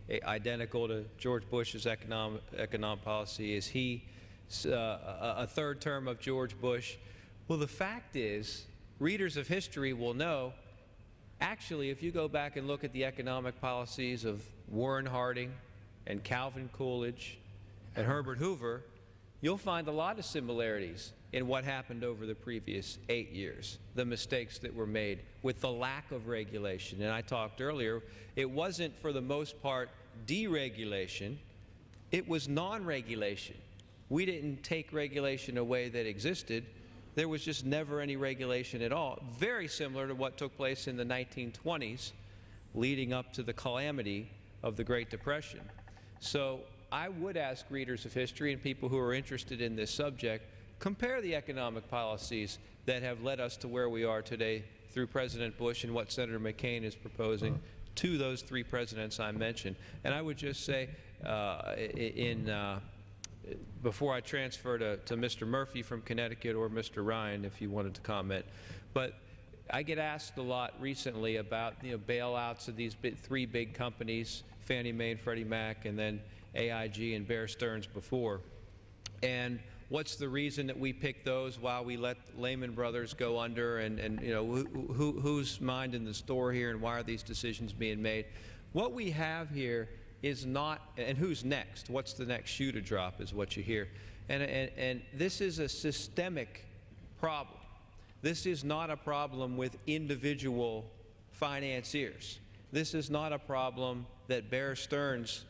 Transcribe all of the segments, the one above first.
identical to George Bush's economic policy? Is he a third term of George Bush? Well, the fact is, readers of history will know, actually, if you go back and look at the economic policies of Warren Harding and Calvin Coolidge and Herbert Hoover, you'll find a lot of similarities in what happened over the previous 8 years, the mistakes that were made with the lack of regulation. And I talked earlier, it wasn't for the most part deregulation, it was non-regulation. We didn't take regulation away that existed. There was just never any regulation at all, very similar to what took place in the 1920s leading up to the calamity of the Great Depression. So I would ask readers of history and people who are interested in this subject, compare the economic policies that have led us to where we are today through President Bush and what Senator McCain is proposing to those three presidents I mentioned. And I would just say, before I transfer to Mr. Murphy from Connecticut or Mr. Ryan, if you wanted to comment, but I get asked a lot recently about bailouts of these three big companies, Fannie Mae and Freddie Mac, and then AIG and Bear Stearns before. And what's the reason that we picked those while we let Lehman Brothers go under, and who's minding the store here, and why are these decisions being made? What we have here is not, and who's next? What's the next shoe to drop is what you hear. And this is a systemic problem. This is not a problem with individual financiers. This is not a problem that Bear Stearns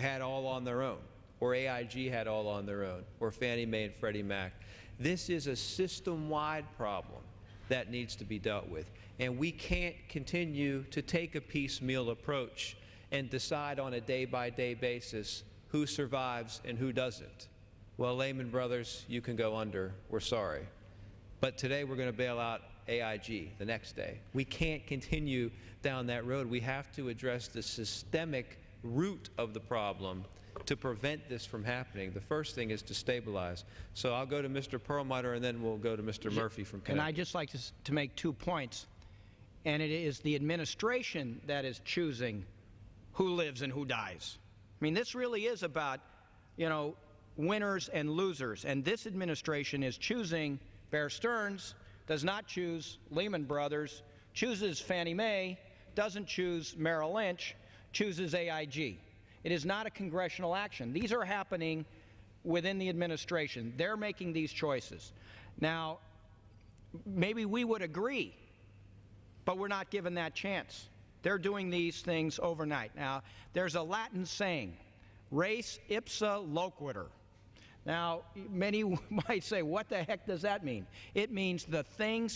had all on their own, or AIG had all on their own, or Fannie Mae and Freddie Mac. This is a system-wide problem that needs to be dealt with. And we can't continue to take a piecemeal approach and decide on a day-by-day basis who survives and who doesn't. Well, Lehman Brothers, you can go under. We're sorry. But today we're going to bail out AIG the next day. We can't continue down that road. We have to address the systemic root of the problem to prevent this from happening. The first thing is to stabilize. So I'll go to Mr. Perlmutter, and then we'll go to Mr. Murphy from Connecticut. And I'd just like to make 2 points. And it is the administration that is choosing who lives and who dies. I mean, this really is about, winners and losers. And this administration is choosing Bear Stearns, does not choose Lehman Brothers, chooses Fannie Mae, doesn't choose Merrill Lynch, chooses AIG. It is not a congressional action. These are happening within the administration. They're making these choices. Now, maybe we would agree, but we're not given that chance. They're doing these things overnight. Now, there's a Latin saying, res ipsa loquitur. Now, many might say, what the heck does that mean? It means the thing